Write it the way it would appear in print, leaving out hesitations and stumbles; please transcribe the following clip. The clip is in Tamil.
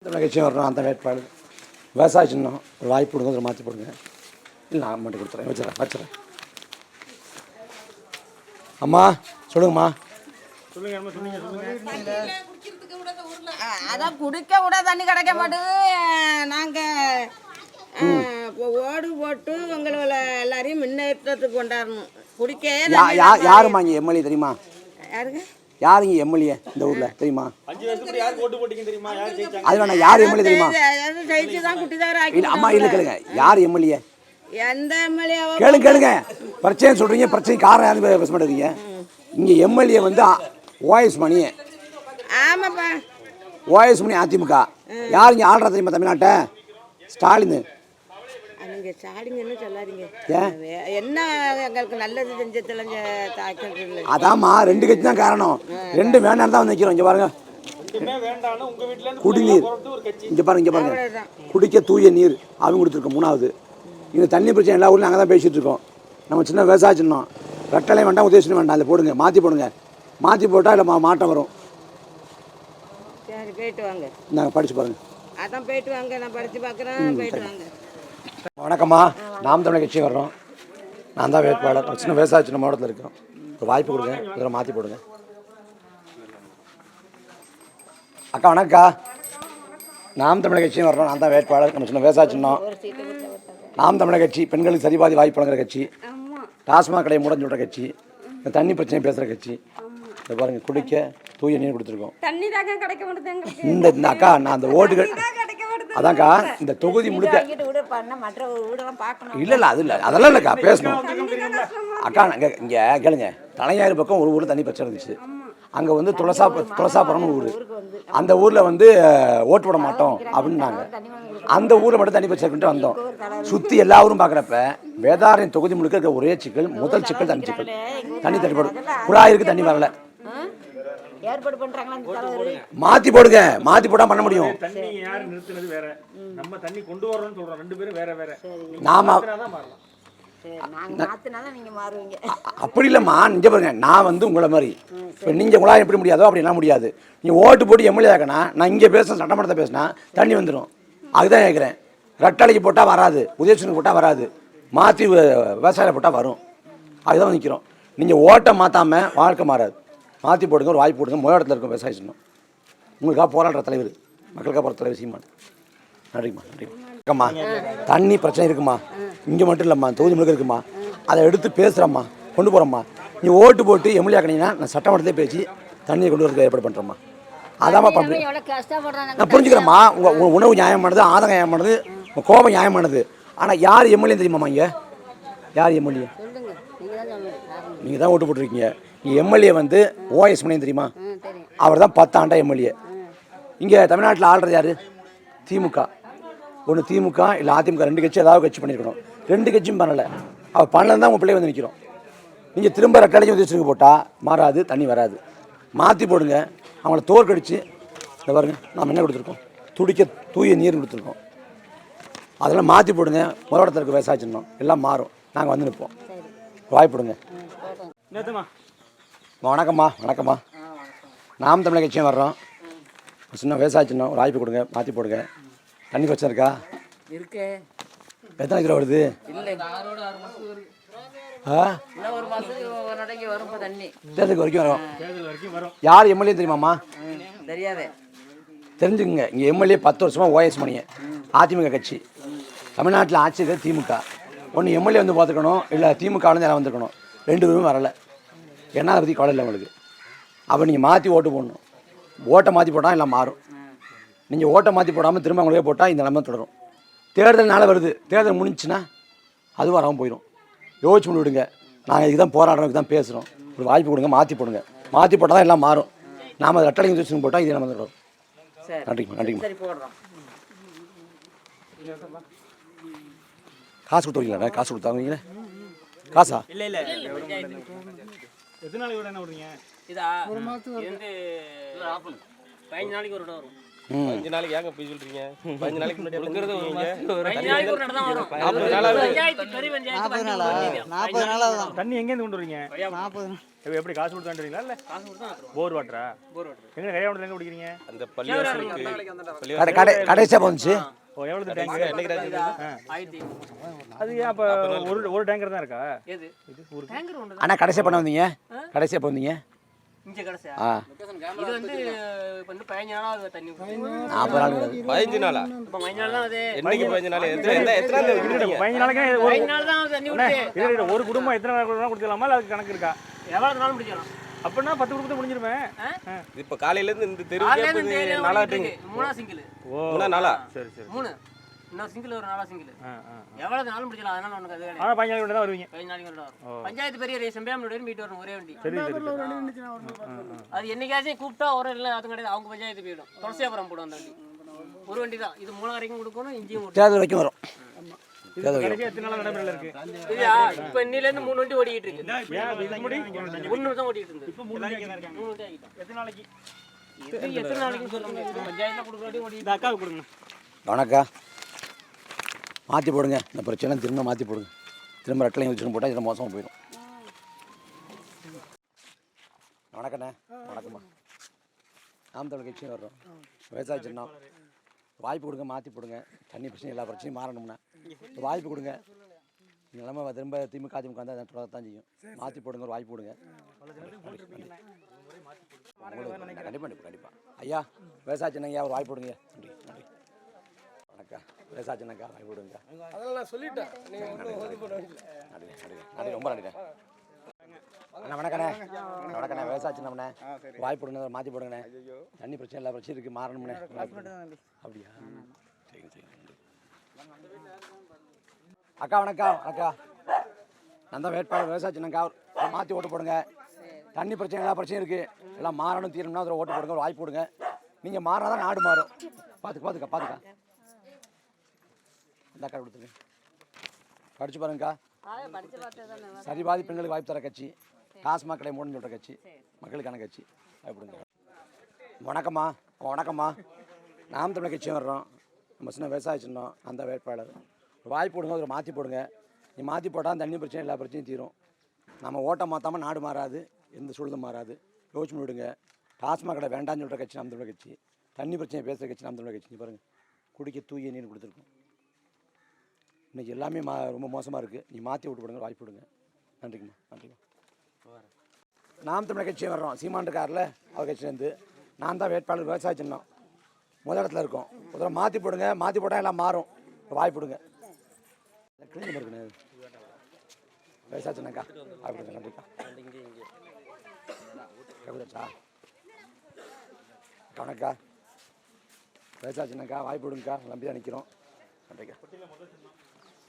நிகழ்ச்சியும் வரணும். அந்த வேட்பாளர் விவசாய சின்னம் ஒரு வாய்ப்பு கொடுங்க, அதில் மாற்றி போடுங்க. இல்லை நான் மட்டும் கொடுத்துறேன், வச்சுறேன். அம்மா சொல்லுங்கம்மா. அதான் குடிக்க கூட தண்ணி கிடைக்க மாட்டேது. நாங்கள் ஓடு போட்டு உங்களை எல்லாரையும் முன்னேற்றத்துக்கு கொண்டாடணும். குடிக்க யாருமா இங்கே எம்எல்ஏ தெரியுமா? யாருங்க? யாருங்க எம்எல்ஏ இந்த ஊரில் தெரியுமா? அது வேணா, யார் எம்எல்ஏ தெரியுமா? அம்மா இல்லை கேளுங்க, யார் எம்எல்ஏ? எந்த எம்எல்ஏ கேளுங்க. பிரச்சனை சொல்கிறீங்க, பிரச்சனை காரணம் யாரும் பேச மாட்டேங்கிறீங்க. இங்கே எம்எல்ஏ வந்து ஓஎஸ் மணி. ஆமாப்பா, ஓஎஸ் மணி அதிமுக. யார் இங்கே ஆள்றா தெரியுமா தமிழ்நாட்டை? ஸ்டாலின். நீங்கள் ஸ்டாலின்னு சொல்லாதீங்க. என்ன எங்களுக்கு நல்லது செஞ்ச தெளிஞ்ச தாக்கல். அதாம்மா, ரெண்டு கட்சி தான் காரணம். ரெண்டு வேணான்னு தான் வந்து நிற்கிறோம். இங்கே பாருங்க, குடிநீர். இங்கே பாருங்க, குடிக்க தூய நீர் அவங்க கொடுத்துருக்கோம். மூணாவது, இந்த தண்ணி பிரச்சனை எல்லா ஊர்லையும் நாங்கள் தான் பேசிகிட்டு இருக்கோம். நம்ம சின்ன விவசாய சின்னம் ரெட்டலை வேண்டாம், உதயசனம் வேண்டாம், அதில் போடுங்க, மாற்றி போடுங்க. மாற்றி போட்டால் இல்லை மாற்றம் வரும். சரி, போயிட்டு வாங்க. நாங்கள் படித்து பாருங்கள். அதான் போயிட்டு வாங்க, நான் படித்து பார்க்குறேன். போயிட்டு வாங்க. வணக்கம்மா, நாம் தமிழர் கட்சி வர்றோம். நான் தான் வேட்பாளர். சின்ன விவசாய சின்ன மாவட்டத்தில் இருக்கிறோம். ஒரு வாய்ப்பு கொடுங்க, இதில் மாற்றி போடுங்க. அக்கா வணக்கா, நாம் தமிழர் கட்சியும் வர்றோம். நான் தான் வேட்பாளர். நம்ம சின்ன விவசாய சின்னம் நாம் தமிழர் கட்சி. பெண்களுக்கு சரிபாதி வாய்ப்பு வழங்குற கட்சி. டாஸ்மாக் கடையை மூட சொல்கிற கட்சி. இந்த தண்ணி பிரச்சனை பேசுகிற கட்சி. இதை பாருங்கள், குடிக்க தூய நீர் கொடுத்துருக்கோம். இந்த அக்கா, நான் அந்த ஓட்டுகள் அதான்க்கா, இந்த தொகுதி முழுக்க இல்லை அது இல்லை, அதெல்லாம் இல்லைக்கா, பேசணும். அக்கா இங்கே கேளுங்க, தலைஞாயிறு பக்கம் ஒரு ஊரில் தண்ணி பிரச்சனை இருந்துச்சு. அங்கே வந்து துளசாபுரம்னு ஊர். அந்த ஊரில் வந்து ஓட்டு போட மாட்டோம் அப்படின்னாங்க. அந்த ஊரில் மட்டும் தண்ணி பிரச்சனை வந்தோம். சுற்றி எல்லா ஊரும் பார்க்குறப்ப வேதாரண்யம் தொகுதி முழுக்க இருக்க ஒரே சிக்கல், முதல் சிக்கல் தண்ணி சிக்கல். தண்ணி தட்டுப்பாடு, குழாயிருக்கு தண்ணி வரல. மாத்தி போடுங்க, மாத்தி போட்டா பண்ண முடியும். நாம அப்படி இல்லைம்மா, நீங்க பாருங்க, நான் வந்து உங்களை மாதிரி இப்போ நீங்கள் உங்களால் எப்படி முடியாதோ அப்படி என்ன முடியாது. நீங்கள் ஓட்டு போட்டு எம்எல்ஏ ஆக்கனா, நான் இங்கே பேசுகிறேன், சட்டமன்றத்தை பேசினா தண்ணி வந்துடும். அதுதான் கேட்குறேன். ரெட்டலைக்கு போட்டால் வராது, உதயசூரனுக்கு போட்டால் வராது, மாற்றி விவசாயம் போட்டால் வரும். அதுதான் நிற்கிறோம். நீங்கள் ஓட்டை மாற்றாமல் வாழ்க்கை மாறாது. மாற்றி போடுங்க, ஒரு வாய்ப்பு போடுங்க. முதல் இடத்துல இருக்கும் விவசாய சின்னம். உங்களுக்காக போராடுற தலைவர், மக்களுக்காக போகிற தலைவர் சீமான். நன்றிம்மா. அக்கம்மா, தண்ணி பிரச்சனை இருக்குமா, இங்கே மட்டும் இல்லைம்மா, தொகுதி முழுக்க இருக்குமா. அதை எடுத்து பேசுகிறம்மா, கொண்டு போகிறோம்மா. நீ ஓட்டு போட்டு எம்எல்ஏ ஆக்கினீங்கன்னா நான் சட்டமன்றத்தை பேசி தண்ணியை கொண்டு வரதுக்கு ஏற்பாடு பண்ணுறோம்மா. அதாம்மா பண்ணுறேன். நான் புரிஞ்சுக்கிறேம்மா, உங்கள் உணவு நியாயமானது, ஆதங்கம் நியாயமானது, உங்கள் கோபம் நியாயமானது. ஆனால் யார் எம்எல்ஏ தெரியுமாம்மா? இங்கே யார் எம்எல்ஏ? நீங்கள் தான் ஓட்டு போட்டிருக்கீங்க. எம்எல்ஏ வந்து ஓஎஸ் மணி தெரியுமா? அவர் தான் 10 ஆண்டா எம்எல்ஏ. இங்கே தமிழ்நாட்டில் ஆள்றது யார்? திமுக. ஒன்று திமுக இல்லை அதிமுக, ரெண்டு கட்சி ஏதாவது கட்சி பண்ணியிருக்கணும். ரெண்டு கட்சியும் பண்ணலை. அவர் பண்ணலன்னு தான் உங்கள் பிள்ளை வந்து நிற்கிறோம். நீங்கள் திரும்ப ரெட்டலைக்கு உதயசூரனுக்கு போட்டால் மாறாது, தண்ணி வராது. மாற்றி போடுங்க. அவங்கள தோற்கடிச்சு இந்த பாருங்க, நாம் என்ன கொடுத்துருக்கோம்? துடிக்க தூய நீர் கொடுத்துருக்கோம். அதெல்லாம் மாற்றி போடுங்க. முதல் இடத்துல இருக்க விவசாய சின்னம் எல்லாம் மாறும். நாங்கள் வந்து நிற்போம். வாய்ப்புடுங்க. வணக்கம்மா. வணக்கம்மா, நாம் தமிழர் கட்சியும் வர்றோம். சின்ன விவசாய சின்னம் ஒரு வாய்ப்பு கொடுங்க, மாற்றி போடுங்க. தண்ணி பிரச்சனை இருக்கா? இருக்கு. எத்தனை கிலோ வருது? தேர்தலுக்கு வரைக்கும் வரும். யார் எம்எல்ஏ தெரியுமாம்மா? தெரியாது. தெரிஞ்சுக்குங்க. இங்கே எம்எல்ஏ 10 வருஷமாக ஓஎஸ் மணியை, அதிமுக கட்சி. தமிழ்நாட்டில் ஆட்சி இருக்கிறது திமுக. ஒன்று எம்எல்ஏ வந்து பார்த்துக்கணும், இல்லை திமுகலேருந்து யாரும் வந்துருக்கணும். ரெண்டு பேரும் வரலை. என்ன அதை பற்றி கவலை இல்லை உங்களுக்கு. அப்போ நீங்கள் மாற்றி ஓட்டு போடணும். ஓட்டை மாற்றி போட்டால் எல்லாம் மாறும். நீங்கள் ஓட்டை மாற்றி போடாமல் திரும்ப அவங்களே போட்டால் இந்த நிலைமை தொடரும். தேர்தல் நாளை வருது. தேர்தல் முடிஞ்சுன்னா அதுவும் வராமல் போயிடும். யோசிச்சு பண்ணி விடுங்க. நாங்கள் இதுக்கு தான் போராடுறோம், இதுக்கு தான் பேசுகிறோம். ஒரு வாய்ப்பு கொடுங்க, மாற்றி போடுங்க. மாற்றி போட்டால் தான் எல்லாம் மாறும். நாம் ரெட்டலைக்கு யோசிச்சு போட்டால் இது நம்ம தொடரும். நன்றிங்க. காசு கொடுத்துருக்கீங்களா? காசு கொடுத்தாங்களே. காசா? இல்லை எத்தனை நாளைக்கு என்ன விடுறீங்க? இதா ஒரு மாதத்துக்கு 15 நாளைக்கு ஒரு வரும். 5 நாளைக்கு ஏங்க போய் சொல்றீங்க? 5 நாளைக்கு முன்னாடி கொடுக்கறது ஒரு மாசம் ஒரு 5 நாளைக்கு ஒரு நடை தான் வரும். 40 நாளா பஞ்சாயத்து பெரிய பஞ்சாயத்து 40 நாளாக தண்ணி எங்கேருந்து கொண்டு வரீங்க? 40 எப்படி காசு கொடுத்து வாங்குறீங்களா இல்லை காசு கொடுத்து தான் வந்துரும். போர் வாட்டரா? போர் வாட்டர். எங்கே கையாவணத்தில் எங்கே குடிக்கிறீங்க? அந்த பள்ளிவாசலுக்கு கடைசியாக போந்துச்சு. ஓ எவ்வளோ டேங்க்? என்னைக்கு ராஜா? 1500. அது ஏன் அப்போ ஒரு டேங்கர் தான் இருக்கா? எது டேங்கர் ஒன்று தான். ஆனால் கடைசியாக பண்ண வந்தீங்க? கடைசியாக வந்தீங்க? இங்க கடைசியா ஆ இது வந்து இப்போ வந்து 15 நாளா அது தண்ணி 40 நாள் 15 நாளா? இப்போ 15 நாள் தான் அது. என்னைக்கு 15 நாள்? எத்தனை நாள் இருக்கீங்க? 15 நாளைக்கு 15 நாள் தான் தண்ணி விட்டு. ஒரு குடும்பம் எத்தனை நாள் கொடுத்துக்கலாமா இல்லை அதுக்கு கணக்கு இருக்கா? எவ்வளவு நாள் முடிக்கலாம்? அப்படின்னா 10 குடும்பத்தை முடிஞ்சிருவேன். இப்ப காலையில இருந்து இந்த தெருவுக்கே நாளா டேங்க். 3 சிங்கிள். மூணா நாளா? சரி சரி. 3 இன்னொரு சிங்கிள் ஒரு 4 சிங்கிள். எவ்வளவு நாள் முடிக்கலாம்? அதனால உனக்கு அது வேலை. ஆனால் 15 நாளைக்கு தான் வருவீங்க. 15 நாளைக்கு வரும். பஞ்சாயத்து பெரிய செம்பியாமனோட மீட் வரணும் ஒரே வண்டி. சரி சரி. அது என்னைக்காச்சும் கூப்பிட்டா ஒரு இல்லை அது கிடையாது. அவங்க பஞ்சாயத்து போயிடும். துளசியாபுரம் போடும் அந்த வண்டி. ஒரு வண்டி தான். இது 3 வரைக்கும் கொடுக்கணும். இஞ்சியும் கொடுக்கணும். தேர்தல் வரைக்கும் வரும். கடைசியாக எத்தனை நாள் நடைமுறையில் இருக்கு? இதுயா இப்போ இன்னிலேருந்து 3 வண்டி ஓடிக்கிட்டு இருக்கு. ஏன் இதுக்கு முன்னாடி 3 நிமிஷம் ஓடிக்கிட்டு இருந்து. இப்போ 3 நாளைக்கு இருக்காங்க. 3 வண்டி ஆகிட்டோம். எத்தனை நாளைக்கு? இது எத்தனை நாளைக்குன்னு சொல்ல முடியாது. பஞ்சாயத்தில் கொடுக்குற வண்டி ஓடி இந்த அக்காவுக்கு கொடுங்க. வணக்கம். மாற்றி போடுங்க. இந்த பிரச்சனை திரும்ப மாற்றி போடுங்க. திரும்ப ரெட்டலையும் வச்சுன்னு போட்டால் இதில் மோசமாக போயிடும். வணக்கண்ணே. வணக்கம்மா. நாம் தமிழ் கட்சியும் வர்றோம். விவசாய சின்னம் வாய்ப்பு கொடுங்க. மாற்றி போடுங்க. தண்ணி பிரச்சனை எல்லா பிரச்சனையும் மாறணும்னா வாய்ப்பு கொடுங்க. நிலைமை திரும்ப திமுக அதிமுக வந்தால் தான் செய்யும். மாற்றி போடுங்க. ஒரு வாய்ப்பு கொடுங்க. கண்டிப்பாக ஐயா விவசாய சின்னங்கய்யா ஒரு வாய்ப்பு கொடுங்க. நன்றி நன்றி. வணக்கம். விவசாய சின்னக்கா வாய்ப்பு கொடுங்க. அதெல்லாம் சொல்லிட்டேன். நன்றி ரொம்ப நன்றி. அண்ணா வணக்கண்ணே. வணக்கண்ணே. விவசாய சின்னம்ண்ணே வாய்ப்பு கொடுங்க. மாற்றி போடுங்கண்ணே. தண்ணி பிரச்சனை எல்லா பிரச்சனையும் இருக்குது. மாறணும்ண்ணே. அப்படியா? சரி சரி. அக்கா வணக்கம். அக்கா நான் தான் வேட்பாளர் விவசாய சின்னக்கா மாற்றி ஓட்டு போடுங்க. தண்ணி பிரச்சனை எல்லா பிரச்சனையும் இருக்குது. எல்லாம் மாறணும் தீரணும்னா அதில் ஓட்டு போடுங்க. ஒரு வாய்ப்பு கொடுங்க. நீங்கள் மாறினா தான் நாடு மாறும். பார்த்துக்கா இந்த அக்கா கொடுத்துருங்க. படிச்சு பாருங்கக்கா. சரிபாதி பெண்களுக்கு வாய்ப்பு தர கட்சி. டாஸ்மாக் கடை மூடன்னு சொல்கிற கட்சி. மக்களுக்கான கட்சி. வாய்ப்புடுங்க. வணக்கம்மா. வணக்கம்மா. நாம் தமிழ் கட்சியும் வர்றோம். நம்ம சின்ன விவசாய சின்னம். அந்த வேட்பாளர் ஒரு வாய்ப்பு கொடுங்க. ஒரு மாற்றி போடுங்க. நீ மாற்றி போட்டால் தண்ணி பிரச்சனை எல்லா பிரச்சனையும் தீரும். நம்ம ஓட்டை மாற்றாமல் நாடு மாறாது. எந்த சூழலும் மாறாது. யோசிச்சு விடுங்க. டாஸ்மாக் கடை வேண்டாம்னு சொல்கிற கட்சி நாம் தமிழ் கட்சி. தண்ணி பிரச்சனை பேசுகிற கட்சி நாம் தமிழ் கட்சி. பாருங்கள் குடிக்க தூய நீர் கொடுத்துருக்கோம். இன்றைக்கி எல்லாமே ரொம்ப மோசமாக இருக்குது. நீ மாற்றி விட்டு போடுங்க. வாய்ப்பு விடுங்க. நன்றிங்கம்மா. நன்றிம்மா. நாம் தமிழ் கட்சியும் வர்றோம். சீமான் இருக்கார்ல அவர் கட்சியிலேருந்து நான் தான் வேட்பாளர் விவசாய சின்னம். முதல் இடத்துல இருக்கோம். முதல்ல மாற்றி போடுங்க. மாற்றி போட்டால் எல்லாம் மாறும். வாய்ப்பு விடுங்க. கிளீன் இருக்குண்ணே விவசாய சின்னக்கா வாய்ப்பு விடுங்க. நன்றிக்கா. கவிதாச்சா வணக்கா. விவசாய சின்னக்கா வாய்ப்பு விடுங்கக்கா. நம்பி தான் நிற்கிறோம். நன்றிக்கா.